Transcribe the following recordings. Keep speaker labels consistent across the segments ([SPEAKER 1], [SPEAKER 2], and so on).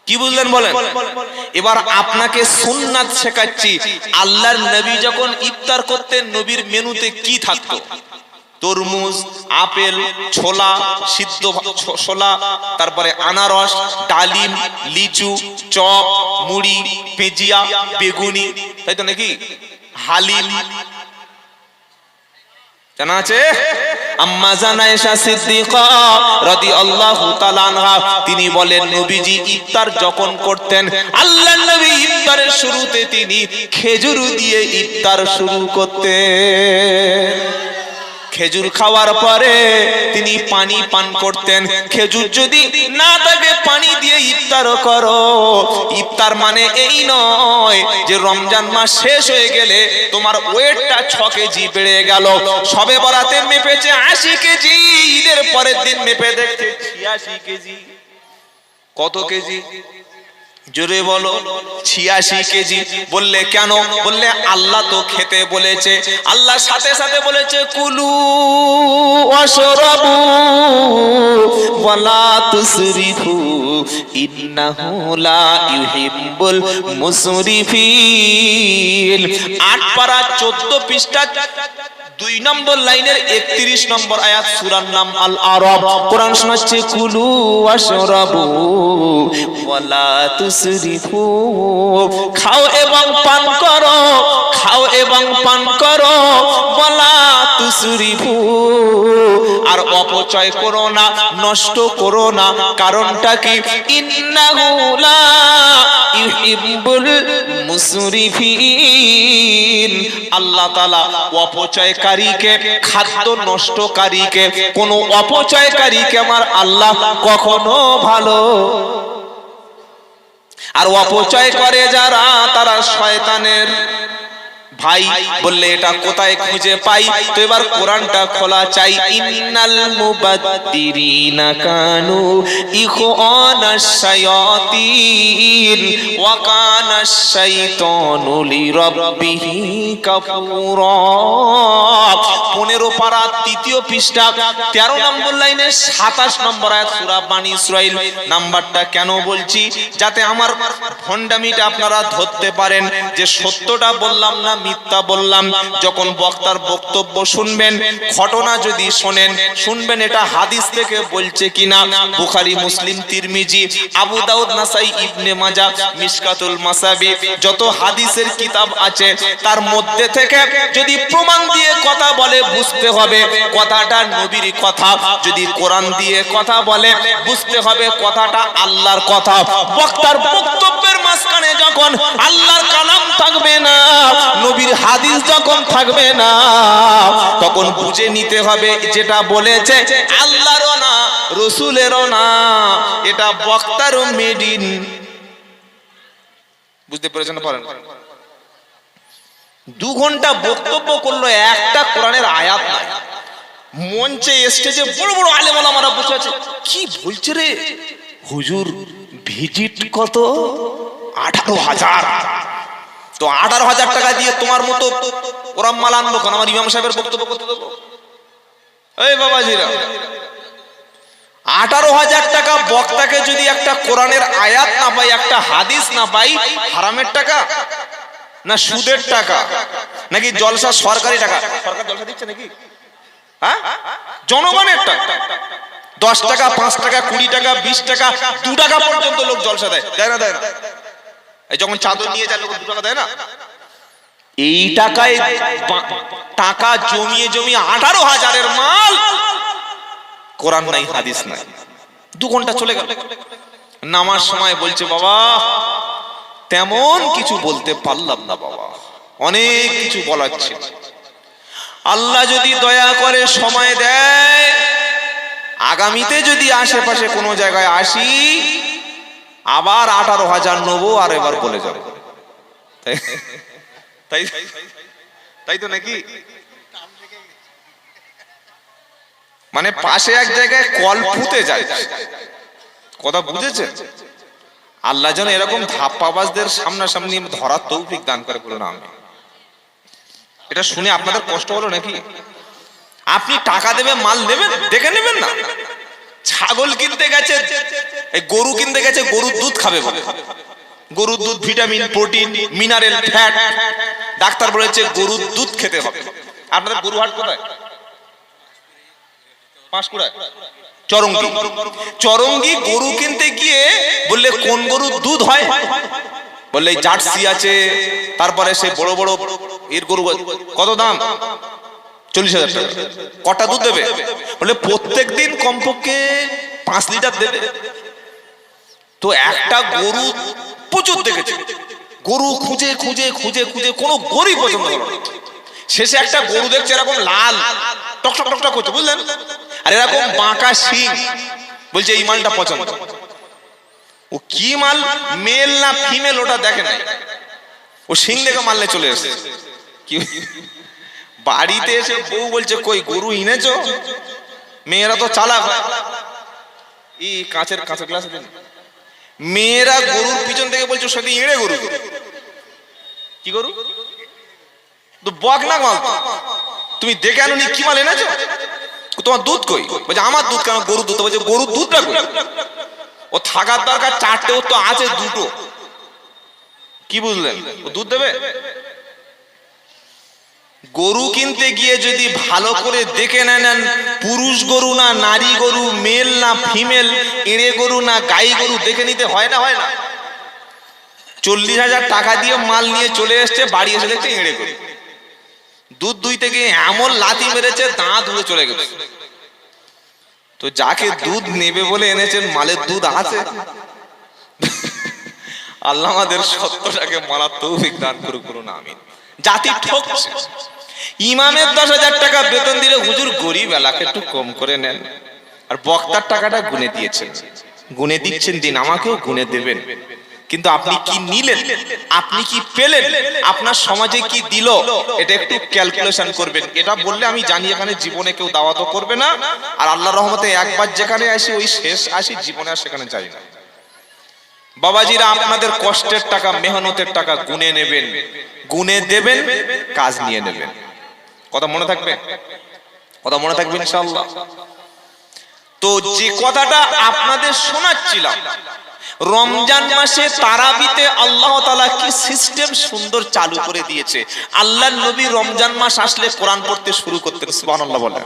[SPEAKER 1] কি বুঝলেন বলেন? এবার আপনাকে সুন্নাত শেখাচ্ছি। আল্লাহর নবী যখন ইফতার করতেন, নবীর মেনুতে কি থাকতো? তরমুজ, আপেল, ছোলা, সিদ্ধ ছোলা, তারপরে আনারস, ডালিম, লিচু, চপ, মুড়ি, পেঁজিয়া, বেগুনি, তাই তো নাকি? হালিম জানা আছে? আম্মা জান আয়েশা সিদ্দিকা রাদিয়াল্লাহু তাআলা আনহা তিনি বলেন, নবীজি ইফতার যখন করতেন, আল্লাহর নবী ইফতারের শুরুতে তিনি খেজুর দিয়ে ইফতার শুরু করতেন। খেজুর খাওয়ার পরে তিনি পানি পান করতেন। খেজুর যদি না থাকে, পানি দিয়ে ইফতার করো। ইফতার মানে এই নয় যে রমজান মাস শেষ হয়ে গেলে তোমার ওয়েটটা 6 কেজি বেড়ে গেল। সবে বরাতে মেপেছে 80 কেজি, ঈদের পরের দিন মেপে দেখছে 86 কেজি। কত কেজি? জোরে বলো। 86 কেজি। বললে কেন? বললে আল্লাহ তো খেতে বলেছে। আল্লাহ সাথে সাথে বলেছে, কুলু ওয়াশরাবু ওয়ালা তুসরিফু ইন্নাহু লা ইউহিব্বুল মুসরিফিন। 8 পারা 14 পৃষ্ঠা 2 নম্বর লাইনের 31 নম্বর আয়াত, সূরার নাম আল আরাব। কোরআন শোনাচ্ছে, কুলু ওয়াশরাবু ওয়ালা তুসরিফু, খাও এবং পান করো, খাও এবং পান করো, ওয়ালা তুসরিফু, আর অপচয় করো না, নষ্ট করো না। কারণটা কি? ইন্নাহু লা ইউহিব্বুল মুসরিফিন। আল্লাহ তাআলা অপচয়কারীকে, খাদ্য নষ্টকারীকে, কোন অপচয়কারীকে আমার আল্লাহ কখনো ভালো। আর অপচয় করে যারা, তারা শয়তানের ভাই। বললে এটা কোথায় খুঁজে পাই? তো এবার কোরআনটা খোলা চাই। ইন্নাল মুবাদ্দিরিনা কানু ইখওয়ানাশ শায়াতিন ওয়া কানাশ শাইতানু লিরাব্বিহি কাফুরা। 15 পারা 3 পৃষ্ঠা 13 নম্বর লাইনে 27 নম্বর আয়াত, সূরা বানী ইসরাইল। নাম্বারটা কেন বলছি? যাতে আমার ভণ্ডামিটা আপনারা ধরতে পারেন যে সত্যটা বললাম না মিথ্যা বললাম। যখন বক্তার বক্তব্য শুনবেন, ঘটনা যদি শোনেন, শুনবেন এটা হাদিস থেকে বলছে কিনা। বুখারী, মুসলিম, তিরমিজি, আবু দাউদ, নাসাই, ইবনে মাজাহ, মিশকাতুল মাসাবি, যত হাদিসের কিতাব আছে তার মধ্যে থেকে যদি প্রমাণ দিয়ে কথা বলে, বুঝতে হবে কথাটা নবীর কথা। যদি কোরআন দিয়ে কথা বলে, বুঝতে হবে কথাটা আল্লাহর কথা। বক্তার বক্তব্যের মাঝখানে যখন আল্লাহর কালাম থাকবে না, নবীর হাদিস যখন থাকবে না, তখন বুঝে নিতে হবে যেটা বলেছে আল্লাহরও না, রাসূলেরও না, এটা বক্তারও মেডিন। বুঝতে পেরেছেন? পারেন 2 ঘন্টা বক্তব্য করলো, একটা কোরআনের আয়াত নাই। মঞ্চে স্টেজে বড় বড় আলেম ওলামারা বসে আছে। কি বলছে রে হুজুর? ভিজিট কত? 18,000। তো 18,000 টাকা দিয়ে তোমার মতো ওরাম মাল আনবো কেন? আমার ইমাম সাহেবের বক্তব্য করতে দেবো? এই বাবাজিরা, 18,000 টাকা বক্তাকে যদি একটা কোরআনের আয়াত না পাই, একটা হাদিস না পাই, হারামের টাকা না সুদের টাকা নাকি জলসা সরকারি টাকা? সরকার জলসা দিচ্ছে নাকি? হ্যাঁ, জনগণের টাকা। 10 টাকা, 5 টাকা, 20 টাকা, 20 টাকা, 2 টাকা পর্যন্ত লোক জলসা দেয়। দেয় না? দেয় না? এই যখন চাদর নিয়ে যায় লোক 2 টাকা দেয় না? এই টাকায় টাকা জমিয়ে জমিয়ে 18,000-এর মাল, কোরআন নাই, হাদিস নাই। 2 ঘন্টা চলে গেল। নামার সময় বলছে, বাবা তেমন কিছু বলতে পারলাম না বাবা, অনেক কিছু বলার ছিল। আল্লাহ যদি দয়া করে সময় দেয়, আগামীতে যদি আশেপাশে কোনো জায়গায় আসি, আবার 18,000 নেবো, আর এবার বলে যাবো। তাই তো নাকি? মানে পাশে এক জায়গায় কল ফুটে যায়। কথা বুঝেছেন? আল্লাহ যেন এরকম ধাপ্পাবাজদের সামনাসামনি ধরার তৌফিক দান করে বলুন আমি। এটা শুনে আপনাদের কষ্ট হলো নাকি? আপনি টাকা দেবে, মাল নেবেন, দেখে নেবেন না? ছাগল কিনতে গেছে, এই গরু কিনতে গেছে, গরুর দুধ খাবে বলে। গরুর দুধ vitamin, protein, mineral, fat. Doctor বলেছে গরুর দুধ খেতে হবে। আপনাদের গরু হাট কোথায়? পাঁশকুড়ায় চরঙ্গি। চরঙ্গি গরু কিনতে গিয়ে বললে কোন গরুর দুধ হয়? বললে জার্সি আছে, তারপরে সে বড় বড় এর গরু। কত দাম? 40,000 টাকা। কটা দুধ দেবে? বলে প্রত্যেক দিন কমপক্ষে 5 লিটার দেবে। তো একটা গরু প্রচুর দেখেছে, গরু খুঁজে খুঁজে খুঁজে খুঁজে কোনো গরুই পছন্দ হলো না। শেষে একটা গরু দেখছে এরকম লাল টকটক টকটক করছে, বুঝলেন, আর এরকম বাঁকা শিং। বলছে এই মালটা পছন্দ। ও কি মাল, মেল না ফিমেল ওটা দেখে নাই, ও শিং দেখে মারলে চলে এসে। কি বাড়িতে এসে বউ বলছে কই গরু এনেছো? মেয়েরা তো চালাক, এই কাঁচের গ্লাস। মেয়েরা গরুর পিছন থেকে বলছে সেটা এড়ে গরু। কি গরু? তো বক না মাল, তুমি দেখে আনো নি কি মাল এনেছো? তোমার দুধ কই? বলছে আমার দুধ কেন? গরুর দুধ। বলছে গরুর দুধটা কই? ও থাকার দরকার 4টে, ও তো আছে 2টো। কি বুঝলেন? ও দুধ দেবে? গরু কিনতে গিয়ে যদি ভালো করে দেখে নেন পুরুষ গরু না নারী গরু, মেল না ফিমেল, এড়ে গরু না গাই গরু, দেখে নিতে হয় না? হয় না? 40,000 টাকা দিয়ে মাল নিয়ে চলে এসছে, বাড়ি এসে দেখছে এড়ে গরু। দুধ দুইতে গিয়ে এমন লাথি মেরেছে দাঁত উড়ে চলে গেছে। তো যাকে দুধ নেবে বলে এনেছেন মালের দুধ আছে। আল্লাহ আমাদের সত্যটাকে মারার তৌফিক দান করুন, আমিন। জাতি ঠকছে। ইমামের 10,000 টাকা বেতন দিলে হুজুর গরিব এলাকা একটু কম করে নেন, আর বক্তার টাকাটা গুনে দিয়েছেন, গুনে দিচ্ছেন, দিন আমাকেও গুনে দেবেন। কিন্তু আপনি কি নিলেন, আপনি কি পেলেন, আপনার সমাজে কি দিল, এটা একটু ক্যালকুলেশন করবেন। এটা বললে আমি জানি এখানে জীবনে কেউ দাওয়াতও করবে না, আর আল্লাহর রহমতে একবার যেখানে আসি ওই শেষ আসি, জীবনে আর সেখানে যাই না। বাবাজিরা আপনাদের কষ্টের টাকা, মেহনতের টাকা গুনে নেবেন, গুনে দেবেন, কাজ নিয়ে নেবেন। কথা মনে থাকবে? কথা মনে থাকবে ইনশাআল্লাহ। তো যে কথাটা আপনাদের শোনাচ্ছিলাম, রমজান মাসে তারাবিতে আল্লাহ তাআলা কি সিস্টেম সুন্দর চালু করে দিয়েছে। আল্লাহর নবী রমজান মাস আসলে কোরআন পড়তে শুরু করতেন। সুবহানাল্লাহ বলেন।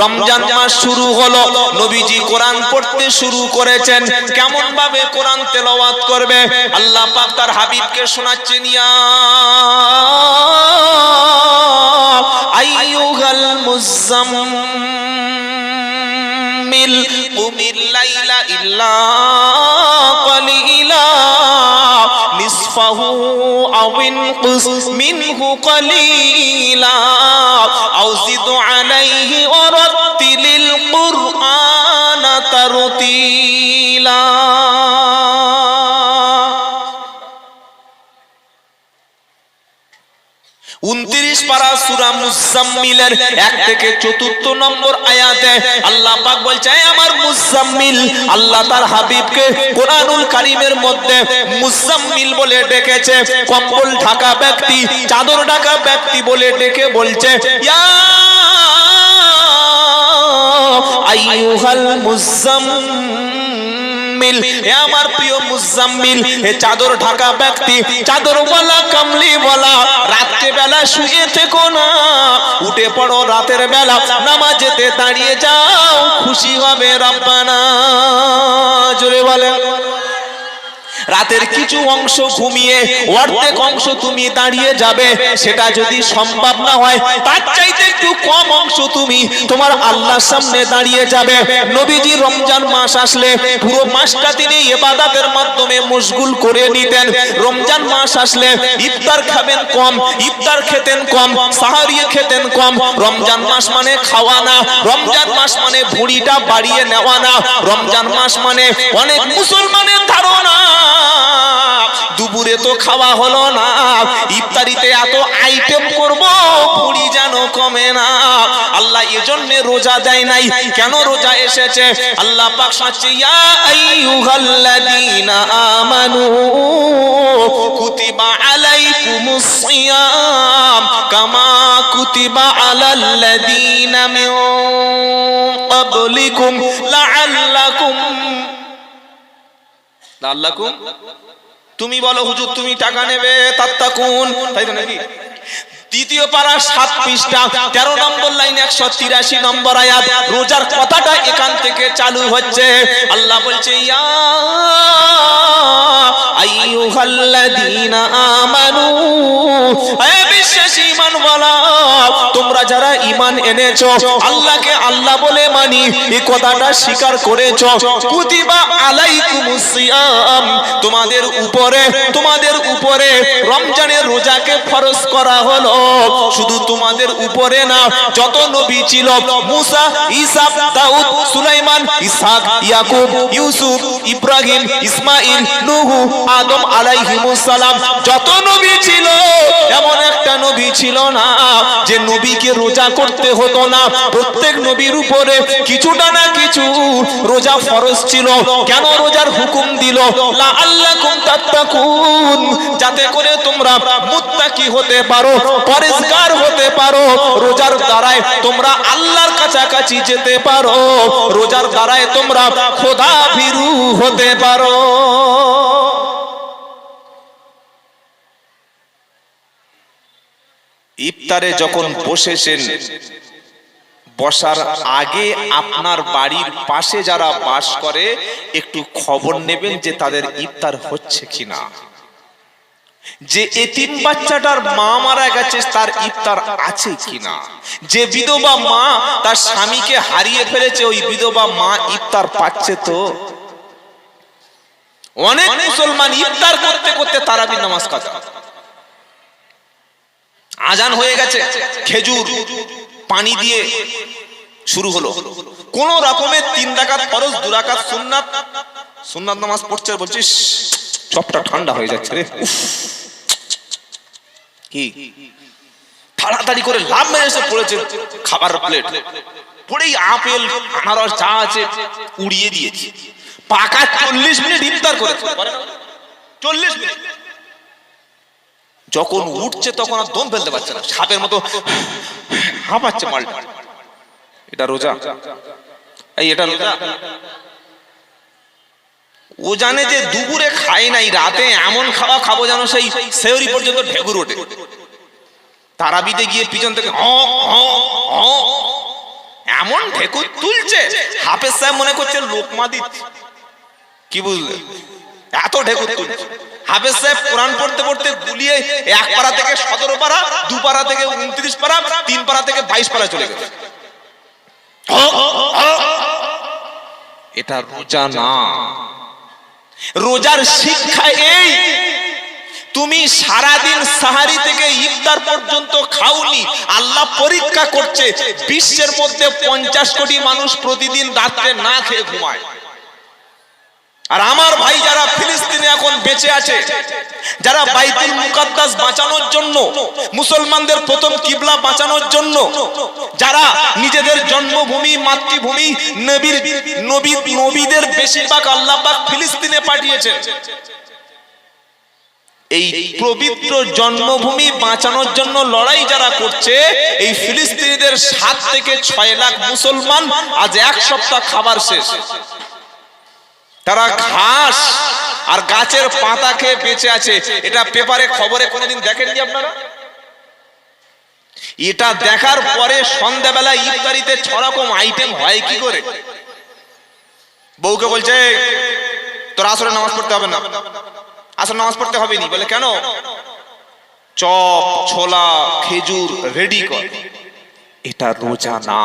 [SPEAKER 1] রমজান মাস শুরু হলো, নবীজি কোরআন পড়তে শুরু করেছেন। কেমন ভাবে কোরআন তেলাওয়াত করবে আল্লাহ পাক তার হাবিবকে শোনাচ্ছেন। ইয়া আইয়ুহাল মুযাম্মিল কুমিল লাইলা ইল্লা কালিলা নিসফাহু আও ইনকুস মিনহু কালিলা আও জিদ আলাইহি ওয়া রাত্তিলিল কুরআনা তারতিলা। 29 পারা সূরা মুজাম্মিলের 1 থেকে 4 নম্বর আয়াতে আল্লাহ পাক বলছে, আমার মুজাম্মিল, আল্লাহ তার হাবিবকে কোরআনুল কারীমের মধ্যে মুজাম্মিল বলে ডেকেছে। কম্বল ঢাকা ব্যক্তি, চাদর ঢাকা ব্যক্তি বলে ডেকে বলছে, ইয়া আইয়ুহাল মুজাম্মিল, হে আমার প্রিয় মুজাম্মিল, হে চাদর ঢাকা ব্যক্তি, চাদরওয়ালা কামলিওয়ালা, রাত্রে বেলা শুয়ে থেকো না, উঠে পড়ো রাতের বেলা, নামাজেতে দাঁড়িয়ে যাও, খুশি হবে রব্বানা। জোরে বলেন। রাতের কিছু অংশ ঘুমিয়ে অর্ধেক অংশ তুমি দাঁড়িয়ে যাবে, সেটা যদি সম্ভব না হয় তার চাইতে একটু কম অংশ তুমি তোমার আল্লাহর সামনে দাঁড়িয়ে যাবে। নবীজি রমজান মাস আসলে পুরো মাসটা তিনি ইবাদতের মাধ্যমে মশগুল করে নিতেন। রমজান মাস আসলে ইফতার খাবেন কম, ইফতার খেতেন কম, সাহারি খেতেন কম। রমজান মাস মানে খাওয়া না, রমজান মাস মানে ভুঁড়িটা বাড়িয়ে নেওয়া না, রমজান মাস মানে অনেক মুসলমানের ধারণা দুপুরে তো খাওয়া হলো না, ইফতারিতে এত আইটেম করব ভুঁড়ি যেন কমে না। আল্লাহ এজন্য রোজা দেয় নাই। কেন রোজা এসেছে? আল্লাহ পাক শোনাচ্ছে, ইয়া আইয়ুহাল্লাযীনা আমানু কুতিবা আলাইকুমুস সিয়াম কামা কুতিবা আলাল্লাযীনা মিন ক্বাবলি লাআল্লাকুম, তুমি বলো হুজুর তুমি টাকা নেবে তাত্তাকুন, তাই তো নাকি? দ্বিতীয় পারা 7 পৃষ্ঠা 13 নম্বর লাইন 183 নম্বর আয়াত, রোজার কথাটা এখান থেকে চালু হচ্ছে। আল্লাহ বলছে ইয়া আইয়ুহাল্লাযীনা আমানু, হে বিশ্বাসী ঈমানওয়ালা, তোমরা যারা ঈমান এনেছো, আল্লাহকে আল্লাহ বলে মানি এই কথাটা স্বীকার করেছো, কুতিবা আলাইকুমুস সিয়াম, তোমাদের উপরে রমজানের রোজাকে ফরজ করা হলো। শুধু তোমাদের উপরে না, যত নবী ছিল, মুসা, ঈসা, দাউদ, সুলাইমান, ইসহাক, ইয়াকুব, ইউসুফ, ইব্রাহিম, ইসমাঈল, নূহ, আদম আলাইহিমুস সালাম, যত নবী ছিল, এমন একটা নবী ছিল না যে নবীকে রোজা করতে হতো না। প্রত্যেক নবীর উপরে কিছুটা না কিছু রোজা ফরজ ছিল। কেন রোজার হুকুম দিল? লাআল্লাকুম তাত্তাকুন, যাতে করে তোমরা মুত্তাকি হতে পারো, পরেজগার হতে পারো। রোজার দ্বারায় তোমরা আল্লাহর কাছাকাছি যেতে পারো, রোজার দ্বারায় তোমরা খোদা ভীরু হতে পারো। ইফতারে যখন বসেছেন, বসার আগে আপনার বাড়ির পাশে যারা বাস করে একটু খবর নেবেন যে তাদের ইফতার হচ্ছে কিনা। যে এতিম বাচ্চাটার মা মারা গেছে তার ইফতার আছে কিনা। যে বিধবা মা তার স্বামীকে হারিয়ে ফেলেছে, ওই বিধবা মা ইফতার পাচ্ছে তো। অনেক মুসলমান ইফতার করতে করতে তারাবি নামাজ কাজা, আজান হয়ে গেছে, খেজুর পানি দিয়ে শুরু হলো, কোন রকমের 3 রাকাত ফরজ 2 রাকাত সুন্নাত নামাজ পড়ছে, বলছিস চপটা ঠান্ডা হয়ে যাচ্ছে রে, কি তাড়াতাড়ি করে লাভ মেরে এসে পড়েছে খাবার প্লেট, পড়েই আপেল আনারস যা আছে উড়িয়ে দিয়েছে। পাকা 40 মিনিট ইফতার করেছে, 40 মিনিট। যখন উঠছে তখন আর দম ফেলতে পারছে না, সাপের মতো হাঁপাচ্ছে মালটা। এটা রোজা? এটা রোজা? ও জানে যে দুপুরে খায় নাই, রাতে এমন খাওয়া খাবো যেন সেই সেহরি পর্যন্ত ঢেকুর ওঠে। তারাবিতে গিয়ে পিছন থেকে এমন ঢেকুর তুলছে, হাফেজ সাহেব মনে করছে লোকমা দিচ্ছে। কি বুঝলে? এত ঢেকুর তুলছে। হাফেজ সাহেব কোরআন পড়তে পড়তে গুলিয়ে 1 পারা থেকে 17 পারা, 2 পারা থেকে 29 পারা, 3 পারা থেকে 22 পারা চলে গেছে। এটা রোজা না। রোজার শিক্ষা এই, তুমি সারাদিন সাহারি থেকে ইফতার পর্যন্ত খাওনি, আল্লাহ পরীক্ষা করছে। বিশ্বের মধ্যে 50 কোটি মানুষ প্রতিদিন রাতে না খেয়ে ঘুমায়। আর আমার ভাই যারা ফিলিস্তিনে এখন বেঁচে আছে, যারা বাইতুল মুকাদ্দাস বাঁচানোর জন্য, মুসলমানদের প্রথম কিবলা বাঁচানোর জন্য, যারা নিজেদের জন্মভূমি মাতৃভূমি নবীদের বেশিরভাগ আল্লাহ পাক ফিলিস্তিনে পাঠিয়েছেন, এই পবিত্র জন্মভূমি বাঁচানোর জন্য লড়াই যারা করছে, এই ফিলিস্তিনিদের 7 থেকে 6 লাখ মুসলমান আজ 1 সপ্তাহ খাবার শেষ। তারা ঘাস আর গাছের পাতা খেয়ে বেঁচে আছে। এটা পেপারে খবরে কোনোদিন দেখেননি আপনারা? এটা দেখার পরে সন্ধ্যাবেলা ইফতারিতে 6 রকম আইটেম হয় কি করে? বউকে বলছে তোর আসরে নামাজ পড়তে হবে না, আসর নামাজ পড়তে হবে নি। বলে কেন? চপ, ছোলা, খেজুর রেডি কর। এটা রোজা না।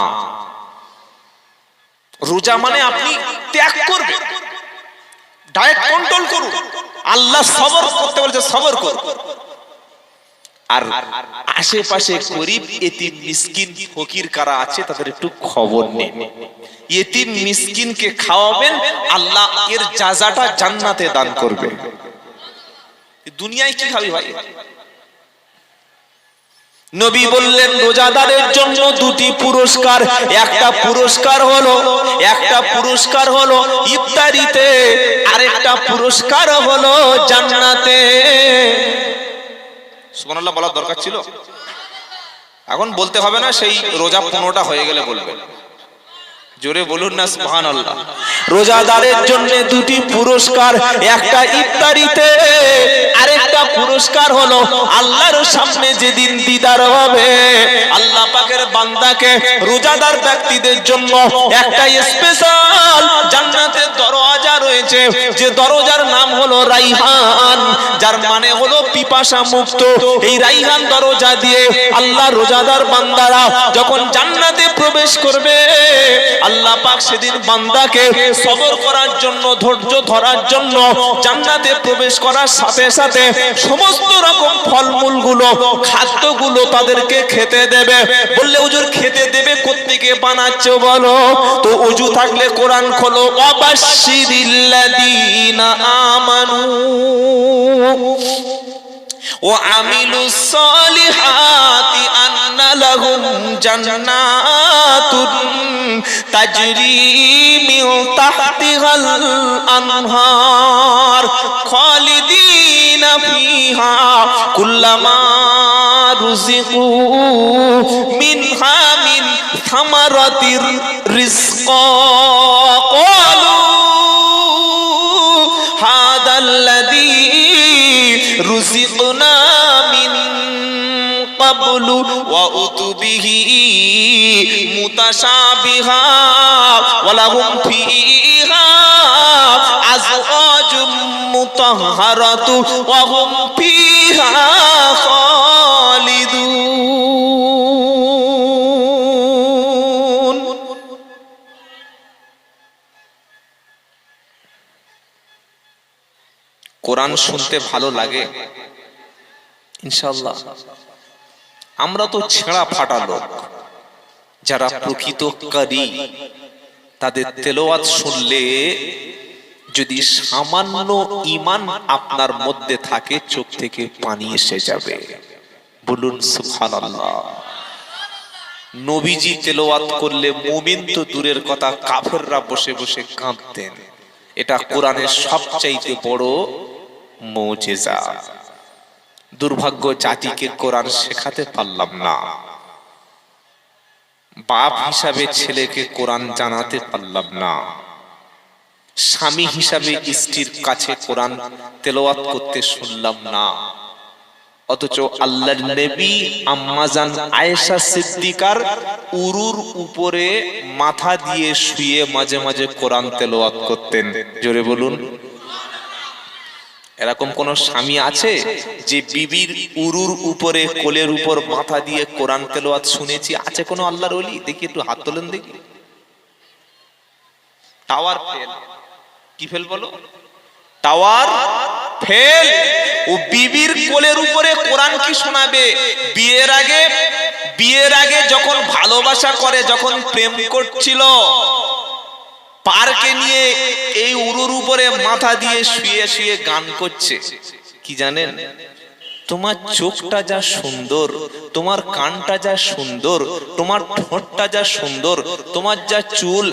[SPEAKER 1] রোজা মানে আপনি ত্যাগ করবেন, ডায়েট কন্ট্রোল করুন। আল্লাহ সবর করতে বলেছে, সবর করুন। আর আশেপাশে গরিব এতিম মিসকিন ফকির কারা আছে তাদের একটু খবর নেন। এতিম মিসকিনকে খাওয়াবেন, আল্লাহ এর জাযাটা জান্নাতে দান করবে। দুনিয়ায় কি খাবি ভাই? নবী বললেন রোজাদারের জন্য 2টি পুরস্কার। একটা পুরস্কার হলো ইফতারিতে, আরেকটা পুরস্কার হলো জান্নাতে। সুবহানাল্লাহ বলার দরকার ছিল? এখন বলতে হবে না, সেই রোজা 15টা হয়ে গেলে বলবেন। জোরে বলুন না সুবহানাল্লাহ। রোজাদারের জন্য দুটি পুরস্কার, একটা ইফতারিতে, আরেকটা পুরস্কার হলো আল্লাহর সামনে যেদিন দিদার হবে। আল্লাহ পাকের বান্দাকে রোজাদার ব্যক্তিদের জন্য একটা স্পেশাল জান্নাতের দরজা রয়েছে, যে দরজার নাম হলো রাইহান, যার মানে হলো পিপাসা মুক্ত। এই রাইহান দরজা দিয়ে আল্লাহ রোজাদার বান্দারা যখন জান্নাতে প্রবেশ করবে, আল্লাহ পাক সেদিন বান্দাকে সবর করার জন্য, ধৈর্য ধরার জন্য জান্নাতে প্রবেশ করার সাথে সাথে সমস্ত রকম ফলমূলগুলো, খাদ্যগুলো তাদেরকে খেতে দেবে। বললে হুজুর খেতে দেবে কোত্থেকে বানাচ্ছো বলো? তো ওযু থাকলে কোরআন খোলো, ওয়াবাশশিরিল্লাযীনা আমানু وعملوا الصالحات أن لهم جنات تجري من تحتها الأنهار خالدين فيها كلما رزقوا منها من ثمرة رزقا قالوا هذا الذي رزقنا من قبل وأتوا به متشابها ولهم فيها أزواج مطهرة وهم فيها خالدون. কোরআন শুনতে ভালো লাগে ইনশাআল্লাহ। আমরা তো ছেঁড়া ফাটা লোক, যারা প্রকৃত কারি তাদের তেলাওয়াত শুনলে যদি সামান্য ঈমান আপনার মধ্যে থাকে, চোখ থেকে পানি এসে যাবে। বলুন সুবহানাল্লাহ। নবীজি তেলাওয়াত করলে মুমিন তো দূরের কথা, কাফেররা বসে বসে কাঁদতেন। এটা কোরআনের সবচাইতে বড় মুজিজা। দুর্ভাগ্য জাতিকে কোরআন শেখাতে পারলাম না, বাপ হিসাবে ছেলেকে কোরআন জানাতে পারলাম না, স্বামী হিসাবে স্ত্রীর কাছে কোরআন তেলাওয়াত করতে শুনলাম না। অথচ আল্লাহর নবী আম্মাজান আয়েশা সিদ্দিকার উরুর উপরে মাথা দিয়ে শুয়ে মাঝে মাঝে কোরআন তেলাওয়াত করতেন। জোরে বলুন। এরকম কোন স্বামী আছে যে বিবির উরুর উপরে, কোলের উপর মাথা দিয়ে কোরআন তেলাওয়াত শুনেছি? আছে কোন আল্লাহর ওলি? দেখি একটু হাত তোলেন দেখি। Tower fail. কি ফেল বলো? Tower fail. ও বিবির কোলের উপরে কোরআন কি শোনাবে? বিয়ের আগে যখন ভালোবাসা করে, যখন প্রেম করছিল, পার্কে নিয়ে এই উরুর উপরে মাথা দিয়ে শুয়ে শুয়ে গান করছে। কি জানেন? তোমার চোখটা যা সুন্দর, তোমার কানটা যা সুন্দর, তোমার ঠোঁটটা যা সুন্দর, তোমার যা চুল,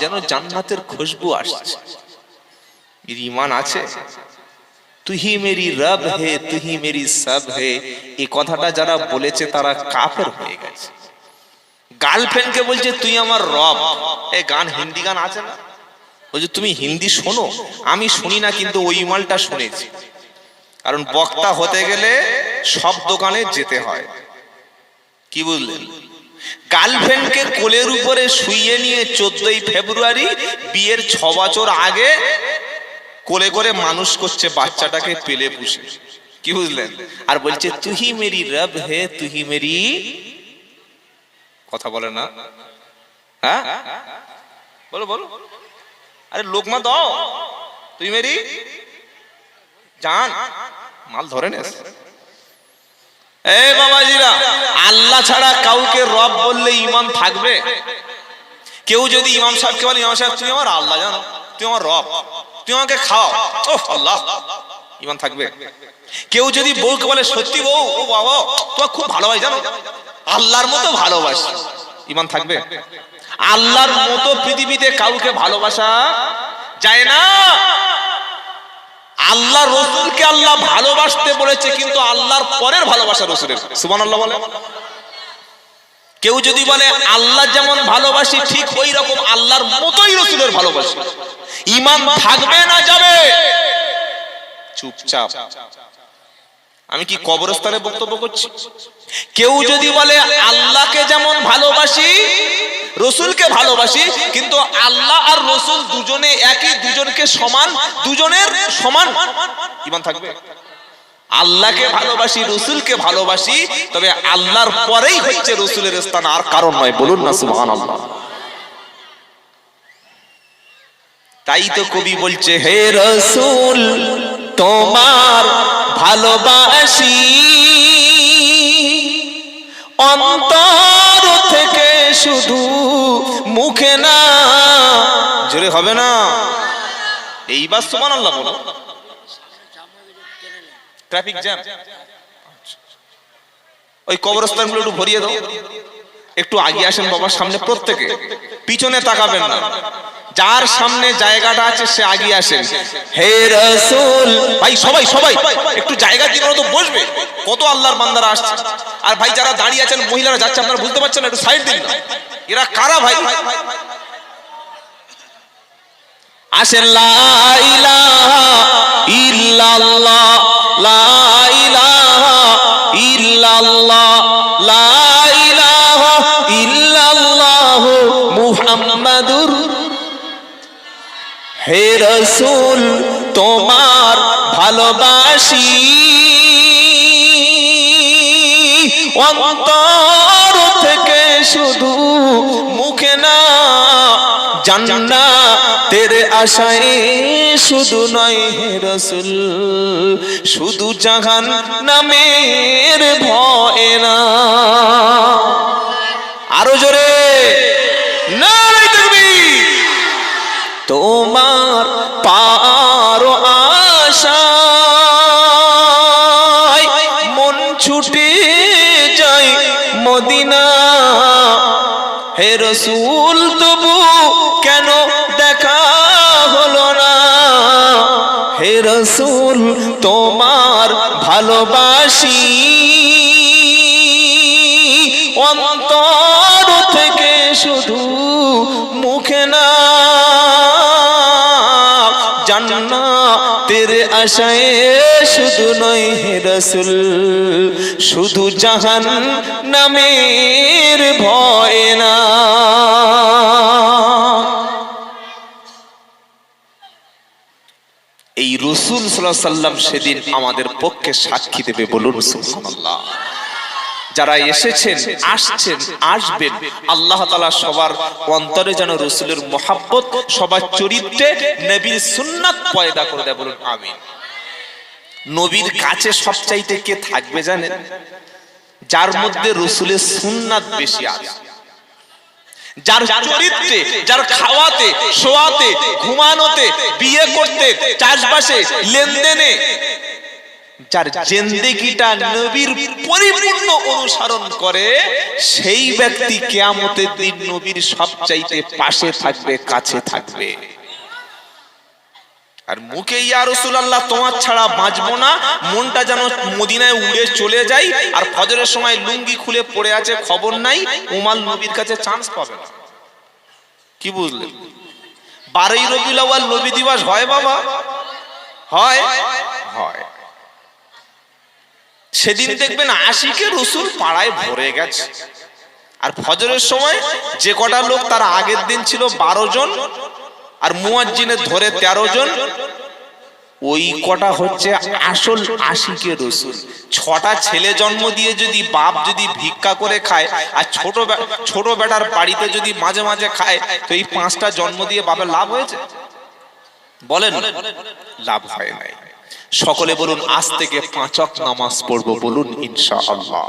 [SPEAKER 1] যেন জান্নাতের খুশবু আসছে। ঈমান আছে? তুহি মেরি রব হে, তুহি মেরি সব হে, এই কথাটা যারা বলেছে তারা কাফের হয়ে গেছে। গার্লফ্রেন্ডকে বলছে তুই আমার রব। এই গান, হিন্দি গান আছে না, বলছে তুমি হিন্দি শোনো, আমি শুনি না, কিন্তু ওই মালটা শুনেছি। কারণ বক্তা হতে গেলে সব দোকানে যেতে হয়। কি বুঝলেন? গার্লফ্রেন্ডকে কোলের উপরে শুইয়ে নিয়ে 14ই ফেব্রুয়ারি বিয়ের 6 বছর আগে কোলে করে মানুষ করছে বাচ্চাটাকে পেলে পুষে। কি বুঝলেন? আর বলছে তুহি মেরি রব হে, তুহি মেরি, কথা বলে না? হ্যাঁ বলো বলো। আরে লোকমা দাও, তুই মেরি জান, মাল ধরে নেস। এই বাবাজিরা, আল্লাহ ছাড়া কাউকে রব বললে ঈমান থাকবে? কেউ যদি ইমাম সাহেবকে বলে, ইমাম সাহেব তুমি আমার আল্লাহ জানো, তুমি আমার রব, তুমি আমাকে খাও, ও আল্লাহ, ঈমান থাকবে? কেউ যদি বউকে বলে সত্যি বউ, ও বাবা তোমার খুব ভালোবাসি জানো, আল্লাহর মতো ভালোবাসি, ঈমান থাকবে? আল্লাহর মতো পৃথিবীতে কাউকে ভালোবাসা যায় না। আল্লাহ রসুলকে আল্লাহ ভালোবাসতে বলেছে, কিন্তু আল্লাহর পরের ভালোবাসা রসুলের। সুবহানাল্লাহ বলে। কেউ যদি বলে আল্লাহ যেমন ভালোবাসি ঠিক ওই রকম আল্লাহর মতোই রাসূলের ভালোবাসি, ঈমান থাকবে না যাবে? চুপচাপ। আমি কি কবরস্থানে বক্তব্য করছি? কেউ যদি বলে আল্লাহকে যেমন ভালোবাসি রাসূলকে ভালোবাসি, কিন্তু আল্লাহ আর রাসূল দুজনে একই, দুজনকে সমান, দুজনের সমান, ঈমান থাকবে? আল্লাহকে ভালোবাসি রাসূলকে ভালোবাসি, তবে আল্লাহর পরেই হচ্ছে রাসূলের স্থান, আর কারণ নয়। বলুন না সুবহানাল্লাহ। তাই তো কবি বলছে, হে রাসূল তোমার ভালোবাসি অন্তর থেকে, শুধু মুখে না। জোরে হবে না? এইবার সুবহানাল্লাহ বলো। ট্রাফিক জ্যাম, ওই কবরস্থানগুলো একটু ভরিয়ে দাও। একটু আগে আসেন বাবার সামনে, প্রত্যেকে পিছনে তাকাবেন না, যার সামনে জায়গাটা আছে সে আগে আসেন। হে রাসূল, ভাই সবাই সবাই একটু জায়গা দিয়ে তো বসবে, কত আল্লাহর বান্দারা আসছে। আর ভাই যারা দাঁড়িয়ে আছেন, মহিলারা যাচ্ছে, আপনারা বুঝতে পারছেন না, একটু সাইড দিন না। এরা কারা ভাই? আসেন। লা ইলাহা ইল্লাল্লাহ, লা ইলাহা ইল্লাল্লাহ, লা ইলাহা ইল্লাল্লাহ মুহাম্মাদুর। হে রাসূল তোমার ভালোবাসি অন্তর থেকে, শুধু মুখে না। জান্নাতের আশায় শুধু নয় হে রাসূল, শুধু জাহান্নামের ভয় না। আরো জোরে নারে তাকবীর। তোমার পার আশায় মন ছুটে যায় মদিনা। হে রাসূল তবু কেন দেখা হলো না? হে রাসূল তোমার ভালোবাসি অন্তর থেকে, শুধু মুখে না। জান্নাতের আশায় শুধু নয় হে রাসূল, শুধু জাহান্নামের ভয় না। এই রাসূল সাল্লাল্লাহু আলাইহি সাল্লাম সেদিন আমাদের পক্ষে সাক্ষী দেবে। বলুন সুবহানাল্লাহ। যারা এসেছেন, আসছেন, আসবেন, আল্লাহ তাআলা সবার অন্তরে যেন রাসূলের মহব্বত, সবার চরিত্রে নবীর সুন্নাত পয়দা করে দেয়। বলুন আমিন। নবীর কাছে সবচাইতে কে থাকবে জানেন? যার মধ্যে রাসূলের সুন্নাত বেশি আছে, যার চরিত্রে, যার খাওয়াতে, শোয়াতে, ঘুমানোতে, বিয়ে করতে, চাষবাসে, লেনদেনে, যার জিন্দেগিটা নবীর পরিপূর্ণ অনুসরণ করে, সেই ব্যক্তি কিয়ামতের দিন নবীর সবচাইতে পাশে থাকবে, কাছে থাকবে। আর মুখে ইয়া রাসূলুল্লাহ তোমার ছাড়া বাঁচবো না, মনটা যেন মদিনায় উড়ে চলে যায়, আর ফজরের সময় লুঙ্গি খুলে পড়ে আছে, খবর নাই, উমাল নবীর কাছে চান্স পাবে না। কি বুঝলেন? 12ই রবিউল আউয়াল নবী দিবস হয় বাবা, হয় হয়। সেদিন দেখবেন আশিকে রাসূল পাড়ায় ভরে গেছে। আর ফজরের সময় যে কটা লোক তার আগের দিন ছিল 12 জন, আর মুয়াজ্জিনের ধরে 13 জন, ওই কটা হচ্ছে আসল আশিকে রাসূল। 6টা ছেলে জন্ম দিয়ে যদি বাপ যদি ভিক্ষা করে খায়, আর ছোট বেটার বাড়িতে যদি মাঝে মাঝে খায়, তো এই 5টা জন্ম দিয়ে বাপের লাভ হয়েছে? বলেন, লাভ হয় নাই। সকলে বলুন আজ থেকে 5 ওয়াক্ত নামাজ পড়বো। বলুন ইনশাআল্লাহ।